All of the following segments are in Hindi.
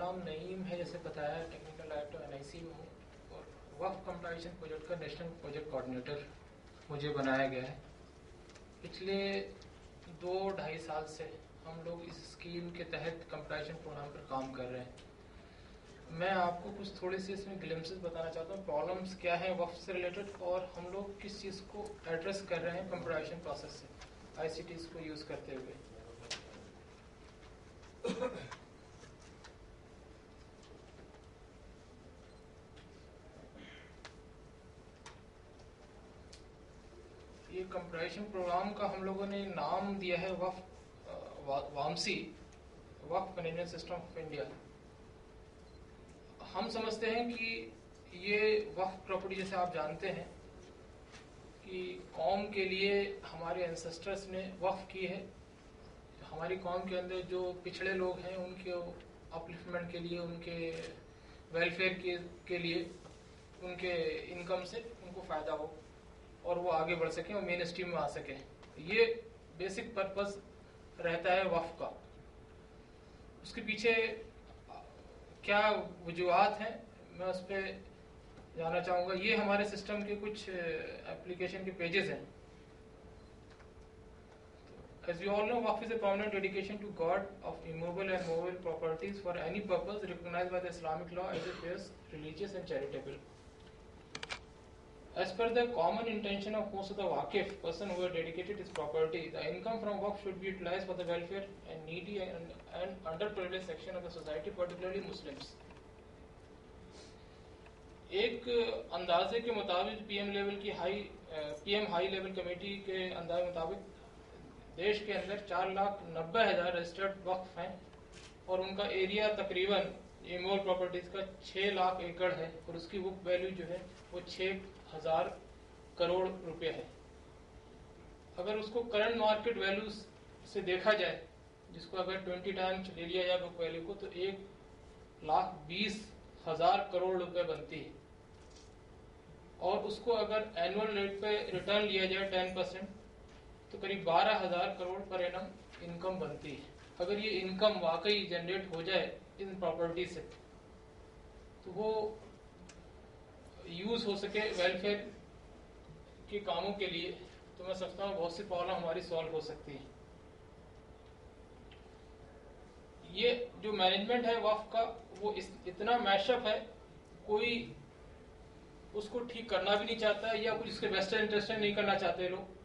नाम नईम है, जैसे बताया, टेक्निकल डायरेक्टर NIC में हूँ और वक्फ कंप्लायंस प्रोजेक्ट का नेशनल प्रोजेक्ट कोऑर्डिनेटर मुझे बनाया गया है। पिछले 2-2.5 साल से हम लोग इस स्कीम के तहत कंप्लायंस प्रोग्राम पर काम कर रहे हैं। मैं आपको कुछ थोड़ी सी इसमें ग्लिम्सेस बताना चाहता हूँ, प्रॉब्लम्स क्या है वक्फ से रिलेटेड और हम लोग किस चीज़ को एड्रेस कर रहे हैं कंप्लायंस प्रोसेस से ICTs को यूज़ करते हुए। ये कंप्लायंस प्रोग्राम का हम लोगों ने नाम दिया है वामसी, वक्फ मैनेजमेंट सिस्टम ऑफ इंडिया। हम समझते हैं कि ये वक्फ प्रॉपर्टी, जैसे आप जानते हैं कि कौम के लिए हमारे एंसेस्टर्स ने वक्फ की है। हमारी कौम के अंदर जो पिछड़े लोग हैं उनके अपलिफ्टमेंट के लिए, उनके वेलफेयर के लिए, उनके इनकम से उनको फ़ायदा हो और वो आगे बढ़ सकें और मेन स्ट्रीम में आ सकें। ये बेसिक पर्पस रहता है वक्फ का। उसके पीछे क्या वजूहात हैं, मैं उस पर जानना चाहूँगा। ये हमारे सिस्टम के कुछ एप्लीकेशन के पेजेस हैं। As you all know, Waqf is a permanent dedication to God of immovable and movable properties for any purpose recognized by the Islamic law as a pious, religious and charitable. As per the common intention of most of the Waqif, person who has dedicated his property, the income from Waqf should be utilized for the welfare and needy and underprivileged section of the society, particularly Muslims. एक अंदाजे के मुताबिक PM हाई लेवल कमेटी के अंदाजे मुताबिक देश के अंदर 4,90,000 रजिस्टर्ड वक्फ हैं और उनका एरिया तकरीबन इमोल प्रॉपर्टीज का 6 लाख एकड़ है और उसकी बुक वैल्यू जो है वो 6,000 करोड़ रुपए है। अगर उसको करंट मार्केट वैल्यू से देखा जाए, जिसको अगर 20 टाइम्स ले लिया जाए बुक वैल्यू को, तो 1,20,000 करोड़ रुपए बनती है। और उसको अगर एनुअल रेट पे रिटर्न लिया जाए 10%, तो करीब 12,000 करोड़ पर एनम इनकम बनती है। अगर ये इनकम वाकई जनरेट हो जाए इन प्रॉपर्टी से, तो वो यूज हो सके वेलफेयर के कामों के लिए, तो मैं समझता हूँ बहुत सी प्रॉब्लम हमारी सॉल्व हो सकती है। ये जो मैनेजमेंट है वक्फ का, वो इतना मैशअप है, कोई उसको ठीक करना भी नहीं चाहता है या कुछ इसके वेस्टर्न इंटरेस्ट नहीं करना चाहते लोग।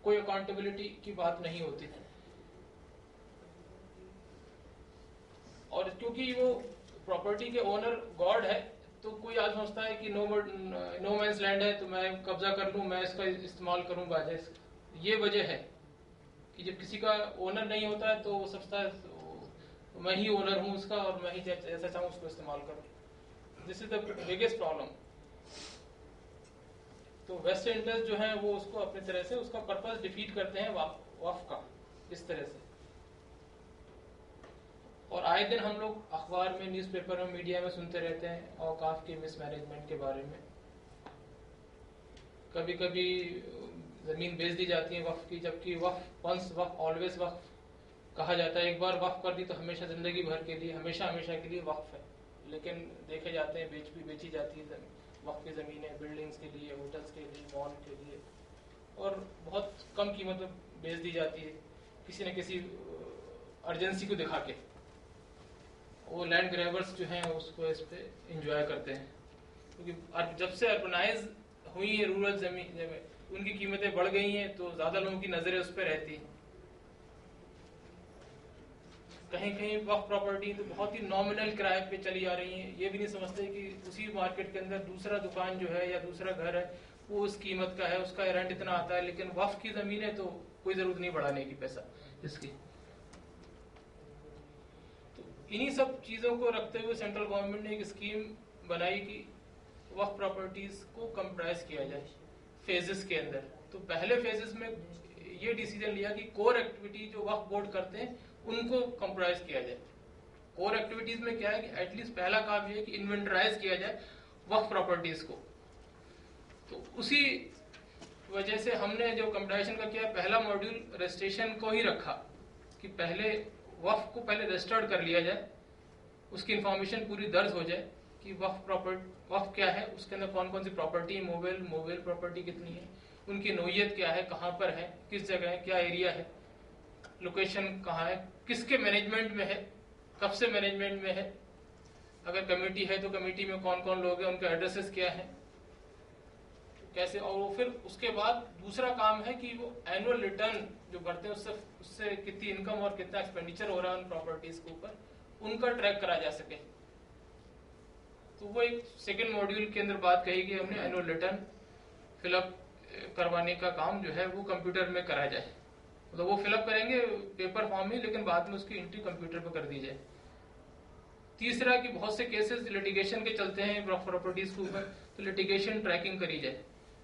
कोई अकाउंटेबिलिटी की बात नहीं होती। और क्योंकि वो प्रॉपर्टी के ओनर गॉड है, तो कोई आज समझता है कि नो मैंस लैंड है तो मैं कब्जा कर लूं, मैं इसका इस्तेमाल करूं बाजाए। ये वजह है कि जब किसी का ओनर नहीं होता है तो वो समझता है मैं ही ओनर हूं उसका और मैं ही जैसा चाहूं उसको इस्तेमाल करूं। This is the biggest problem. तो वेस्ट इंटरेस्ट जो है वो उसको अपनी तरह से उसका पर्पस डिफीट करते हैं वक्फ का, इस तरह से। और आए दिन हम लोग अखबार में, न्यूज़पेपर में, मीडिया में सुनते रहते हैं औकाफ के मिसमैनेजमेंट के बारे में। कभी कभी जमीन बेच दी जाती है वक्फ की, जबकि वंस वक्फ ऑलवेज वक्फ कहा जाता है। एक बार वक्फ कर दी तो हमेशा जिंदगी भर के लिए, हमेशा हमेशा के लिए वक्फ है। लेकिन देखे जाते हैं बेची जाती है वक्फ की जमीनें बिल्डिंग्स के लिए, होटल्स के लिए, मॉल के लिए, और बहुत कम कीमत में बेच दी जाती है किसी न किसी अर्जेंसी को दिखा के। वो लैंड ग्रैबर्स जो हैं उसको इस पे एंजॉय करते हैं, क्योंकि जब से अर्बनाइज हुई है रूरल जमीन, उनकी कीमतें बढ़ गई हैं तो ज्यादा लोगों की नजरें उस पर रहती हैं। कहीं कहीं वक्फ प्रॉपर्टी तो बहुत ही नॉमिनल किराए पे चली आ रही है। ये भी नहीं समझते कि उसी मार्केट के अंदर दूसरा दुकान जो है या दूसरा घर है वो उस कीमत का है, उसका रेंट इतना आता है, लेकिन वक्फ की जमीन है तो कोई जरूरत नहीं बढ़ाने की पैसा इसकी। तो इन्हीं सब चीजों को रखते हुए सेंट्रल गवर्नमेंट ने एक स्कीम बनाई कि वक्फ प्रॉपर्टीज को कंप्राइज किया जाए फेजेस के अंदर। तो पहले फेजेस में ये डिसीजन लिया कि कोर एक्टिविटी जो वक्फ बोर्ड करते हैं उनको कंप्राइज किया जाए। कोर एक्टिविटीज में क्या है कि एटलीस्ट पहला काम ये है कि इन्वेंटराइज किया जाए वक्फ प्रॉपर्टीज को। तो उसी वजह से हमने जो कंप्राइजेशन का किया, पहला मॉड्यूल रजिस्ट्रेशन को ही रखा कि पहले वक्फ को पहले रजिस्टर्ड कर लिया जाए उसकी इंफॉर्मेशन पूरी दर्ज हो जाए कि वक्फ क्या है, उसके अंदर कौन कौन सी प्रॉपर्टी, मोबाइल प्रॉपर्टी कितनी है, उनकी नोयत क्या है, कहाँ पर है, किस जगह है, क्या एरिया है, लोकेशन कहाँ है, किसके मैनेजमेंट में है, कब से मैनेजमेंट में है, अगर कमेटी है तो कमेटी में कौन कौन लोग हैं, उनके एड्रेसेस क्या है, कैसे। और वो फिर उसके बाद दूसरा काम है कि वो एनुअल रिटर्न जो भरते हैं उससे कितनी इनकम और कितना एक्सपेंडिचर हो रहा है उन प्रॉपर्टीज के ऊपर, उनका ट्रैक करा जा सके। तो वो एक सेकेंड मॉड्यूल के अंदर बात कही गई हमने, एनुअल रिटर्न फिलअप करवाने का काम जो है वो कंप्यूटर में करा जाए। तो वो फिलअप करेंगे पेपर फॉर्म में, लेकिन बाद में उसकी एंट्री कंप्यूटर पर कर दी जाए। तीसरा कि बहुत से केसेस लिटिगेशन के चलते हैं प्रॉपर्टीज के ऊपर, तो लिटिगेशन ट्रैकिंग करी जाए,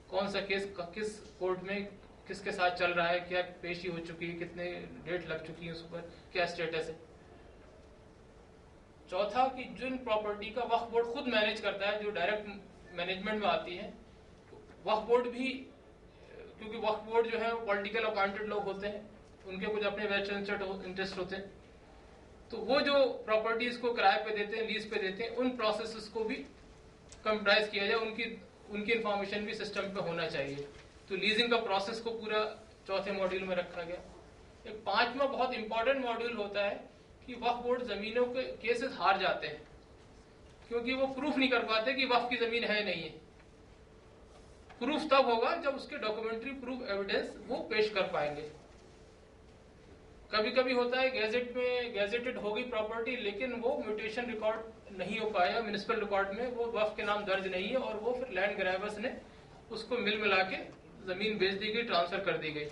कौन सा केस किस कोर्ट में किसके साथ चल रहा है, क्या पेशी हो चुकी है, कितने डेट लग चुकी है, उस पर क्या स्टेटस है। चौथा कि जिन प्रॉपर्टी का वक्फ बोर्ड खुद मैनेज करता है, जो डायरेक्ट मैनेजमेंट में आती है, वक्फ बोर्ड भी, क्योंकि वक्फ बोर्ड जो है वो पॉलिटिकल अपॉइंटेड लोग होते हैं, उनके कुछ अपने वेस्टेड इंटरेस्ट होते हैं, तो वो जो प्रॉपर्टीज को किराए पे देते हैं, लीज पे देते हैं, उन प्रोसेसेस को भी कंप्यूटराइज किया जाए, उनकी इंफॉर्मेशन भी सिस्टम पे होना चाहिए। तो लीजिंग का प्रोसेस को पूरा चौथे मॉड्यूल में रखा गया। एक पांचवा बहुत इंपॉर्टेंट मॉड्यूल होता है कि वक्फ बोर्ड जमीनों के केसेस हार जाते हैं, क्योंकि वो प्रूफ नहीं कर पाते कि वक्फ की जमीन है नहीं है। प्रूफ तब होगा जब उसके डॉक्यूमेंट्री प्रूफ एविडेंस वो पेश कर पाएंगे। कभी कभी होता है गैजेट में गैजेटेड होगी प्रॉपर्टी, लेकिन वो म्यूटेशन रिकॉर्ड नहीं हो पाया, म्युनिसिपल रिकॉर्ड में वो वक्फ के नाम दर्ज नहीं है, और वो फिर लैंड ग्रैबर्स ने उसको मिला के जमीन बेच दी गई, ट्रांसफर कर दी गई।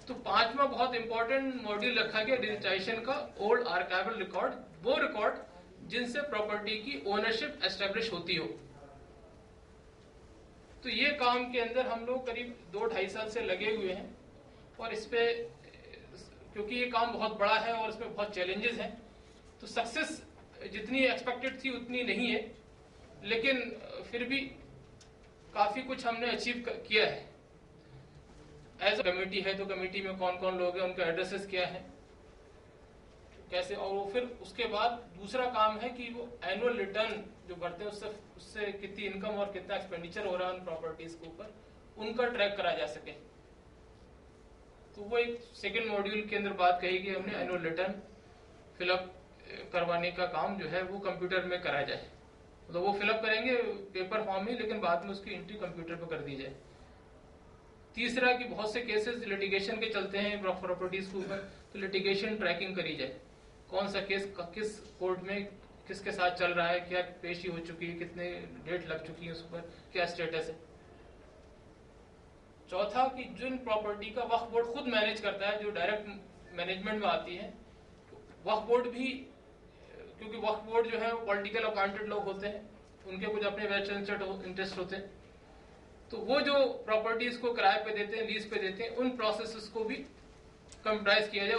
तो पांचवा बहुत इंपॉर्टेंट मॉड्यूल रखा गया डिजिटाइजेशन का, ओल्ड आर्काइवल रिकॉर्ड, वो रिकॉर्ड जिनसे प्रॉपर्टी की ओनरशिप एस्टेब्लिश होती हो। तो ये काम के अंदर हम लोग करीब 2-2.5 साल से लगे हुए हैं, और इस पे क्योंकि ये काम बहुत बड़ा है और इसमें बहुत चैलेंजेस हैं, तो सक्सेस जितनी एक्सपेक्टेड थी उतनी नहीं है, लेकिन फिर भी काफी कुछ हमने अचीव किया है। एज अ कमेटी है तो कमेटी में कौन कौन लोग हैं, उनके एड्रेसेस क्या है, कैसे। और वो फिर उसके बाद दूसरा काम है कि वो एनुअल रिटर्न जो भरते हैं उससे कितनी इनकम और कितना एक्सपेंडिचर हो रहा है उन प्रॉपर्टीज के ऊपर, उनका ट्रैक करा जा सके। तो वो एक सेकेंड मॉड्यूल के अंदर बात कही गई हमने, एनुअल रिटर्न फिलअप करवाने का काम जो है वो कंप्यूटर में करा जाए। तो वो फिलअप करेंगे पेपर फॉर्म में, लेकिन बाद में उसकी एंट्री कंप्यूटर पर कर दी जाए। तीसरा कि बहुत से केसेस लिटिगेशन के चलते हैं प्रॉपर्टीज के ऊपर, तो लिटिगेशन ट्रैकिंग करी जाए, कौन सा केस किस कोर्ट में किसके साथ चल रहा है, क्या पेशी हो चुकी है, कितने डेट लग चुकी है, उस पर क्या स्टेटस है। चौथा कि जिन प्रॉपर्टी का वक्फ बोर्ड खुद मैनेज करता है, जो डायरेक्ट मैनेजमेंट में आती है, वक्फ बोर्ड भी, क्योंकि वक्फ बोर्ड जो है वो पॉलिटिकल अपॉइंटेड लोग होते हैं, उनके कुछ अपने वेस्टेड इंटरेस्ट होते हैं, तो वो जो प्रॉपर्टीज को किराए पे देते हैं, लीज पे देते हैं, उन प्रोसेसेस को भी कंप्यूटराइज किया जाए,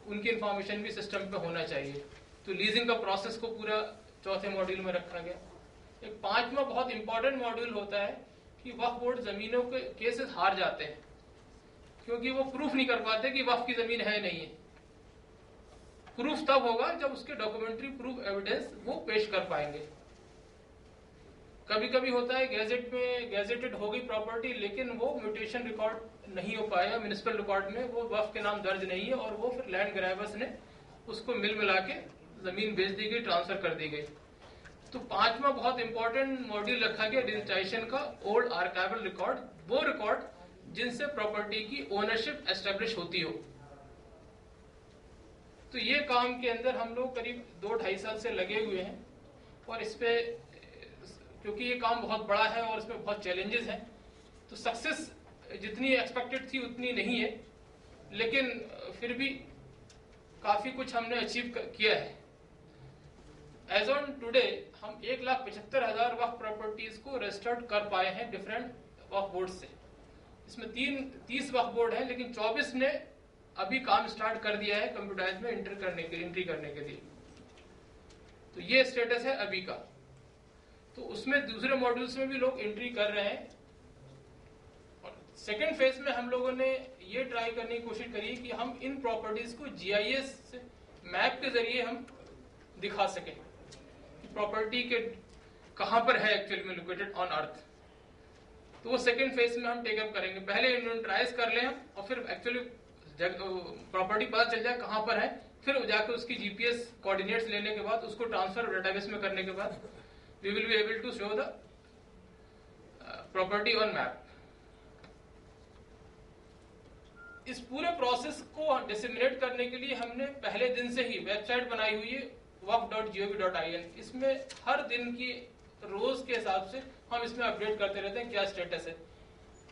उनकी इंफॉर्मेशन भी सिस्टम पे होना चाहिए। तो लीजिंग का प्रोसेस को पूरा चौथे मॉड्यूल में रखा गया। एक पांचवा बहुत इंपॉर्टेंट मॉड्यूल होता है कि वक्फ बोर्ड जमीनों के केसेस हार जाते हैं, क्योंकि वो प्रूफ नहीं कर पाते कि वक्फ की जमीन है नहीं है। प्रूफ तब होगा जब उसके डॉक्यूमेंट्री प्रूफ एविडेंस वो पेश कर पाएंगे। कभी कभी होता है गैजेट में गैजेटेड होगी प्रॉपर्टी, लेकिन वो म्यूटेशन रिकॉर्ड नहीं हो पाया, म्युनिसिपल रिकॉर्ड में वो वक्फ के नाम दर्ज नहीं है, और वो फिर लैंड ग्रैबर्स ने उसको मिला के जमीन बेच दी गई, ट्रांसफर कर दी गई। तो पांचवा बहुत इंपॉर्टेंट मॉड्यूल रखा गया डिजिटाइजेशन का, ओल्ड आर्काइवल रिकॉर्ड, वो रिकॉर्ड जिनसे प्रॉपर्टी की ओनरशिप एस्टेब्लिश होती हो। तो ये काम के अंदर हम लोग करीब 2-2.5 साल से लगे हुए हैं, और इस पे क्योंकि ये काम बहुत बड़ा है और इसमें बहुत चैलेंजेस हैं, तो सक्सेस जितनी एक्सपेक्टेड थी उतनी नहीं है, लेकिन फिर भी काफी कुछ हमने अचीव किया है। एज ऑन टुडे हम 1,75,000 वक्फ प्रॉपर्टीज को रजिस्टर्ड कर पाए हैं डिफरेंट वक्फ बोर्ड से। इसमें 30 वक्फ बोर्ड है, लेकिन 24 ने अभी काम स्टार्ट कर दिया है कंप्यूटराइज में एंट्री करने के लिए। तो ये स्टेटस है अभी का। तो उसमें दूसरे मॉड्यूल्स में भी लोग एंट्री कर रहे हैं, और सेकेंड फेज में हम लोगों ने ये ट्राई करने की कोशिश करी कि हम इन प्रॉपर्टीज को GIS मैप के जरिए हम दिखा सके प्रॉपर्टी के कहां पर है एक्चुअली में लोकेटेड ऑन अर्थ। तो वो सेकेंड फेज में हम टेकअप करेंगे। पहले इन्वेंटराइज कर लें हम और फिर एक्चुअली प्रॉपर्टी पता चल जाए कहां पर है, फिर जाकर उसकी जीपीएस कोऑर्डिनेट्स लेने के बाद उसको ट्रांसफर डेटाबेस में करने के बाद we will be able to show the property on map. इस पूरे प्रोसेस को डिसेमिनेट करने के लिए हमने पहले दिन से ही वेबसाइट बनाई हुई है waqf.gov.in। इसमें हर दिन की रोज के हिसाब से हम इसमें अपडेट करते रहते हैं क्या स्टेटस है,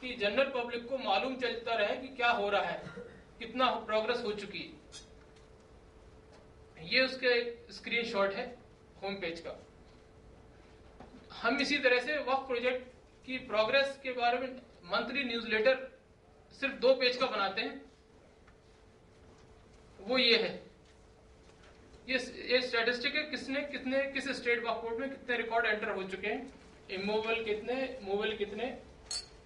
कि जनरल पब्लिक को मालूम चलता रहे कि क्या हो रहा है, कितना प्रोग्रेस हो चुकी है। ये उसका एक स्क्रीनशॉट है होम पेज का। हम इसी तरह से वक्फ प्रोजेक्ट की प्रोग्रेस के बारे में मंथली न्यूज़लेटर सिर्फ 2 पेज का बनाते हैं। वो ये है, ये स्टैटिस्टिक है किस स्टेट वक्फ बोर्ड में कितने रिकॉर्ड एंटर हो चुके हैं, इमूवेबल कितने, मूवेबल कितने,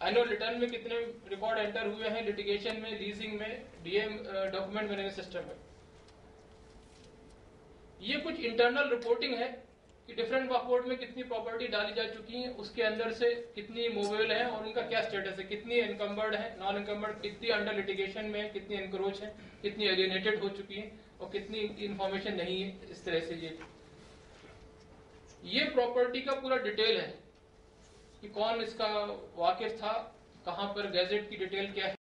एनुअल रिटर्न में कितने रिकॉर्ड एंटर हुए हैं, लिटिगेशन में, लीजिंग में, डीएम डॉक्यूमेंट मैनेजमेंट सिस्टम में। ये कुछ इंटरनल रिपोर्टिंग है कि डिफरेंट वक्फ बोर्ड में कितनी प्रॉपर्टी डाली जा चुकी है, उसके अंदर से कितनी मूवेबल है और उनका क्या स्टेटस है, कितनी इनकम्बर्ड है, नॉन इनकम्बर्ड, कितनी अंडर लिटिगेशन में, कितनी एनक्रोच है, कितनी एलियनेटेड हो चुकी है और कितनी इंफॉर्मेशन नहीं है। इस तरह से ये प्रॉपर्टी का पूरा डिटेल है कि कौन इसका वाकिफ था, कहां पर, गैजेट की डिटेल क्या है।